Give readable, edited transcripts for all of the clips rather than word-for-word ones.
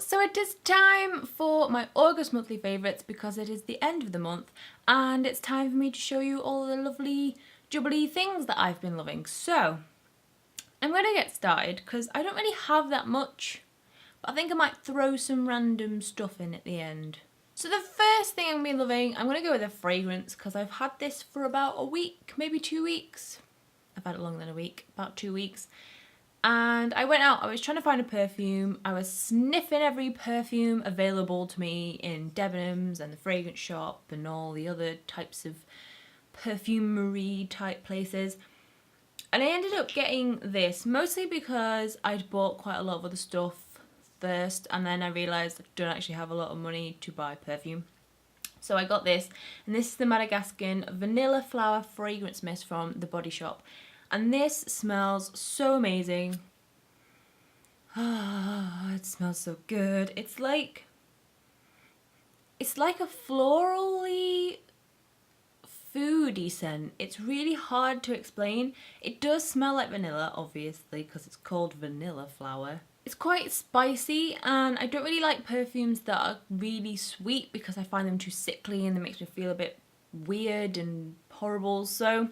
So it is time for my August monthly favourites because it is the end of the month and it's time for me to show you all the lovely jubbly things that I've been loving. So I'm going to get started because I don't really have that much, but I think I might throw some random stuff in at the end. So the first thing I'm going to be loving, I'm going to go with a fragrance because I've had this for about a week, maybe 2 weeks. I've had it longer than a week, about 2 weeks. And I went out, I was trying to find a perfume, I was sniffing every perfume available to me in Debenhams and the fragrance shop and all the other types of perfumery type places. And I ended up getting this, mostly because I'd bought quite a lot of other stuff first and then I realised I don't actually have a lot of money to buy perfume. So I got this, and this is the Madagascar Vanilla Flower Fragrance Mist from The Body Shop. And this smells so amazing. Ah, it smells so good. It's like a florally foody scent. It's really hard to explain. It does smell like vanilla, obviously, because it's called vanilla flower. It's quite spicy, and I don't really like perfumes that are really sweet because I find them too sickly and it makes me feel a bit weird and horrible. So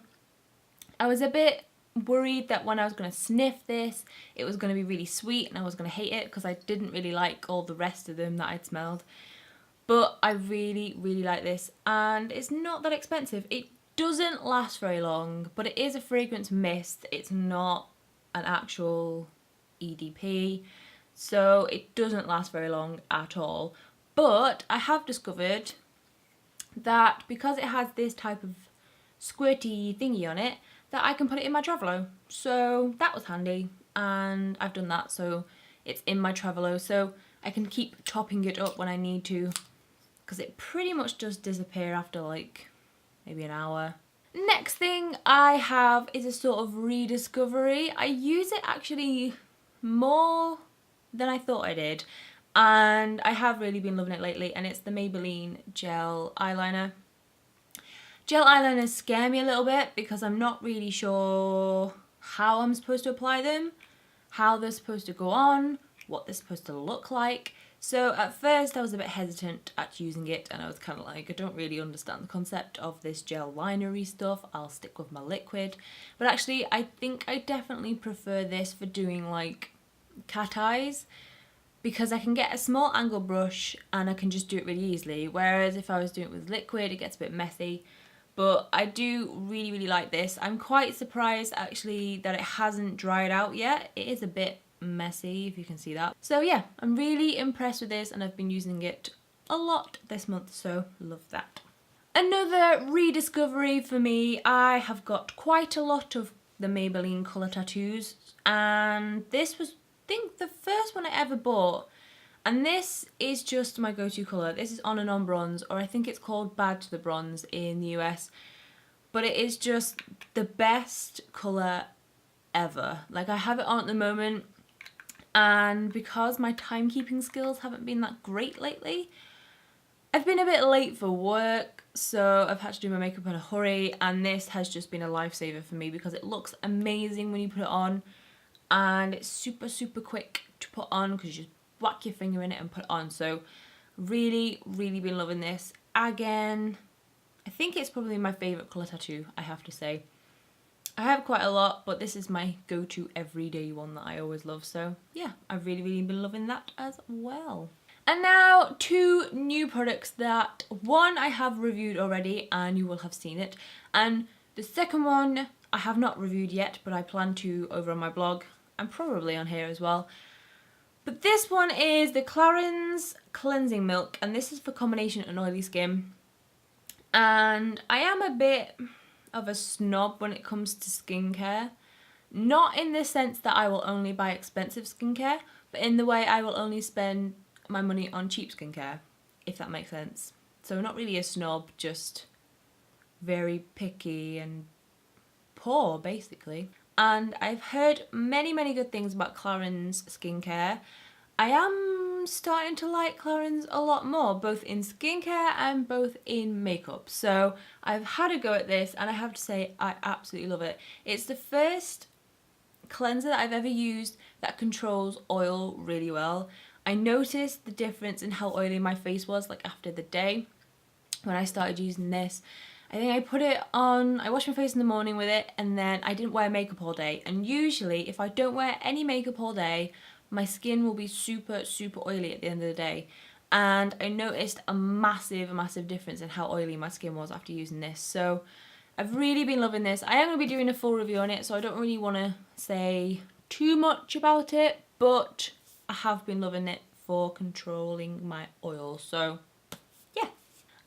I was a bit worried that when I was going to sniff this, it was going to be really sweet and I was going to hate it because I didn't really like all the rest of them that I'd smelled. But I really, really like this, and it's not that expensive. It doesn't last very long, but it is a fragrance mist. It's not an actual EDP, so it doesn't last very long at all. But I have discovered that because it has this type of squirty thingy on it, that I can put it in my Travelo. So that was handy, and I've done that, so it's in my Travelo, so I can keep topping it up when I need to, because it pretty much does disappear after like maybe an hour. Next thing I have is a sort of rediscovery. I use it actually more than I thought I did, and I have really been loving it lately, and it's the Maybelline gel eyeliner. Gel eyeliners scare me a little bit because I'm not really sure how I'm supposed to apply them, how they're supposed to go on, what they're supposed to look like. So at first I was a bit hesitant at using it, and I was kind of like, I don't really understand the concept of this gel linery stuff, I'll stick with my liquid. But actually I think I definitely prefer this for doing like cat eyes, because I can get a small angle brush and I can just do it really easily, whereas if I was doing it with liquid it gets a bit messy. But I do really, really like this. I'm quite surprised actually that it hasn't dried out yet. It is a bit messy, if you can see that. So yeah, I'm really impressed with this, and I've been using it a lot this month, so love that. Another rediscovery for me, I have got quite a lot of the Maybelline colour tattoos, and this was, I think, the first one I ever bought. And this is just my go-to colour. This is On and On Bronze, or I think it's called Bad to the Bronze in the US. But it is just the best colour ever. Like, I have it on at the moment, and because my timekeeping skills haven't been that great lately, I've been a bit late for work, so I've had to do my makeup in a hurry, and this has just been a lifesaver for me because it looks amazing when you put it on, and it's super, super quick to put on because you just whack your finger in it and put it on. So really, really been loving this. Again, I think it's probably my favourite colour tattoo, I have to say. I have quite a lot, but this is my go-to everyday one that I always love. So yeah, I've really, really been loving that as well. And now 2 new products that one I have reviewed already and you will have seen it, and the second one I have not reviewed yet, but I plan to over on my blog and probably on here as well. But this one is the Clarins Cleansing Milk, and this is for combination and oily skin. And I am a bit of a snob when it comes to skincare. Not in the sense that I will only buy expensive skincare, but in the way I will only spend my money on cheap skincare, if that makes sense. So not really a snob, just very picky and poor, basically. And I've heard many, many good things about Clarins skincare. I am starting to like Clarins a lot more, both in skincare and both in makeup. So I've had a go at this, and I have to say I absolutely love it. It's the first cleanser that I've ever used that controls oil really well. I noticed the difference in how oily my face was like after the day when I started using this. I think I put it on, I washed my face in the morning with it, and then I didn't wear makeup all day. And usually if I don't wear any makeup all day, my skin will be super, super oily at the end of the day. And I noticed a massive difference in how oily my skin was after using this. So I've really been loving this. I am going to be doing a full review on it, so I don't really want to say too much about it, but I have been loving it for controlling my oil. So yeah.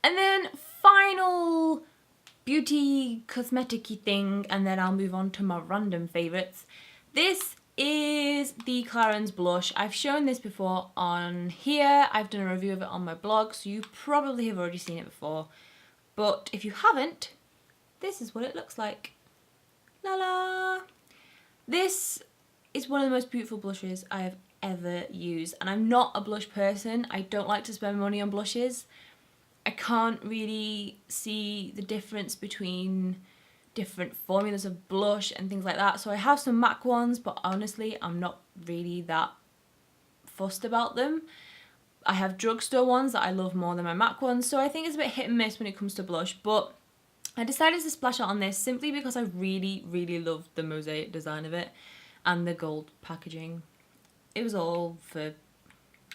And then final beauty cosmetic-y thing, and then I'll move on to my random favourites. This is the Clarins blush. I've shown this before on here. I've done a review of it on my blog, so you probably have already seen it before. But if you haven't, this is what it looks like. La la! This is one of the most beautiful blushes I have ever used, and I'm not a blush person. I don't like to spend money on blushes. I can't really see the difference between different formulas of blush and things like that. So I have some MAC ones, but honestly, I'm not really that fussed about them. I have drugstore ones that I love more than my MAC ones, so I think it's a bit hit and miss when it comes to blush, but I decided to splash out on this simply because I really love the mosaic design of it and the gold packaging. It was all for...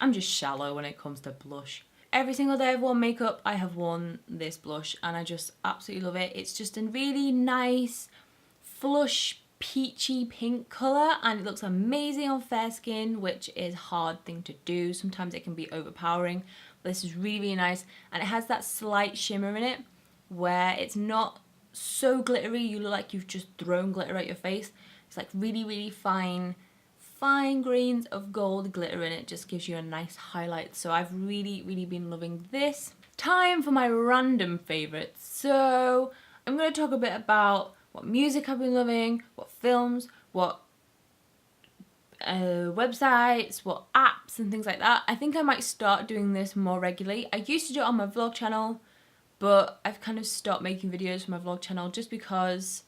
I'm just shallow when it comes to blush. Every single day I've worn makeup, I have worn this blush, and I just absolutely love it. It's just a really nice, flush, peachy pink colour, and it looks amazing on fair skin, which is a hard thing to do. Sometimes it can be overpowering, but this is really nice, and it has that slight shimmer in it where it's not so glittery you look like you've just thrown glitter at your face. It's like really fine grains of gold glitter in it, just gives you a nice highlight. So I've really been loving this. Time for my random favourites. So I'm going to talk a bit about what music I've been loving, what films, what websites, what apps and things like that. I think I might start doing this more regularly. I used to do it on my vlog channel, but I've kind of stopped making videos for my vlog channel just because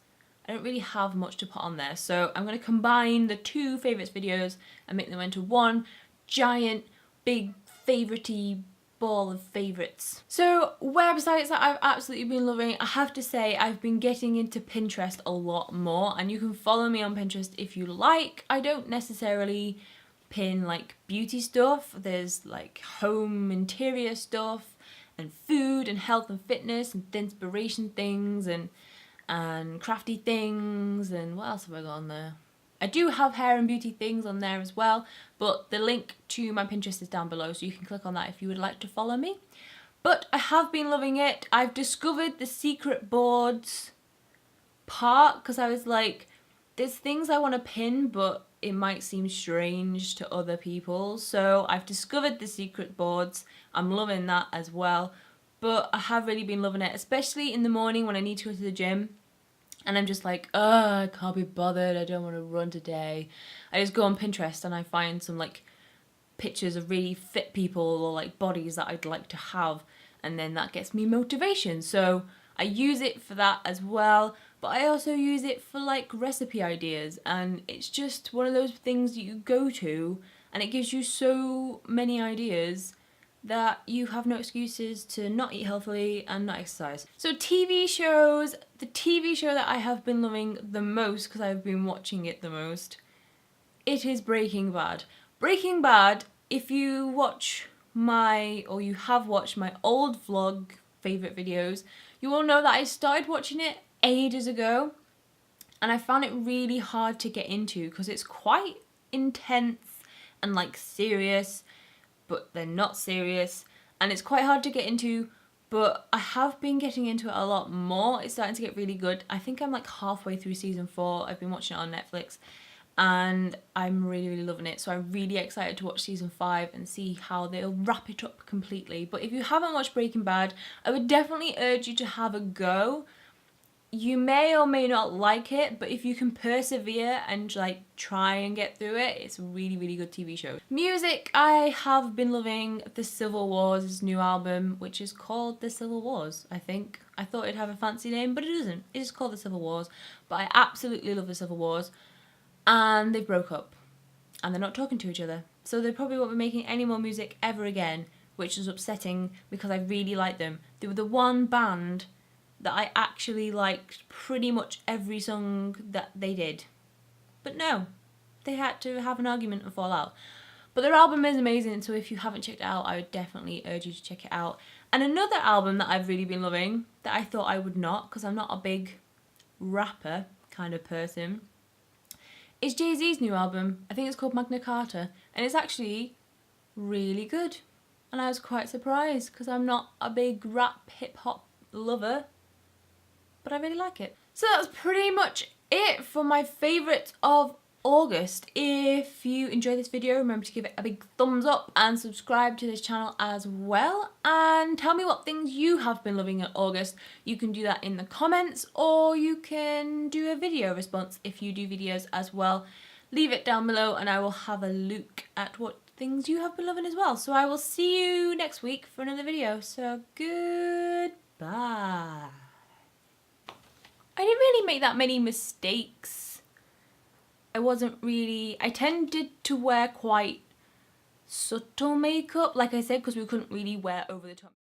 I don't really have much to put on there. So I'm going to combine the two favourites videos and make them into one giant, big, favourite-y ball of favourites. So websites that I've absolutely been loving, I have to say I've been getting into Pinterest a lot more, and you can follow me on Pinterest if you like. I don't necessarily pin like beauty stuff. There's like home interior stuff and food and health and fitness and inspiration things and crafty things, and what else have I got on there? I do have hair and beauty things on there as well, but the link to my Pinterest is down below, so you can click on that if you would like to follow me. But I have been loving it. I've discovered the secret boards part because I was like, there's things I want to pin, but it might seem strange to other people. So I've discovered the secret boards. I'm loving that as well. But I have really been loving it, especially in the morning when I need to go to the gym and I'm just like, I can't be bothered, I don't want to run today. I just go on Pinterest and I find some like pictures of really fit people or like bodies that I'd like to have, and then that gets me motivation. So I use it for that as well, but I also use it for like recipe ideas, and it's just one of those things that you go to and it gives you so many ideas that you have no excuses to not eat healthily and not exercise. So TV shows, the TV show that I have been loving the most because I've been watching it the most, it is Breaking Bad. Breaking Bad, if you watch or you have watched my old vlog favourite videos, you will know that I started watching it ages ago, and I found it really hard to get into because it's quite intense and like serious, but they're not serious, and it's quite hard to get into, but I have been getting into it a lot more. It's starting to get really good. I think I'm like halfway through season 4. I've been watching it on Netflix and I'm really loving it. So I'm really excited to watch season 5 and see how they'll wrap it up completely. But if you haven't watched Breaking Bad, I would definitely urge you to have a go. You may or may not like it, but if you can persevere and like try and get through it, it's a really good TV show. Music, I have been loving the Civil Wars' new album, which is called The Civil Wars, I think. I thought it'd have a fancy name, but it doesn't. It is called The Civil Wars, but I absolutely love The Civil Wars. And they broke up, and they're not talking to each other. So they probably won't be making any more music ever again, which is upsetting because I really like them. They were the one band that I actually liked pretty much every song that they did. But no, they had to have an argument and fall out. But their album is amazing, so if you haven't checked it out, I would definitely urge you to check it out. And another album that I've really been loving, that I thought I would not, because I'm not a big rapper kind of person, is Jay-Z's new album. I think it's called Magna Carta, and it's actually really good. And I was quite surprised, because I'm not a big rap hip-hop lover, but I really like it. So that's pretty much it for my favourites of August. If you enjoyed this video, remember to give it a big thumbs up and subscribe to this channel as well, and tell me what things you have been loving in August. You can do that in the comments, or you can do a video response if you do videos as well. Leave it down below and I will have a look at what things you have been loving as well. So I will see you next week for another video. So goodbye. I didn't really make that many mistakes. I tended to wear quite subtle makeup, like I said, because we couldn't really wear over the top.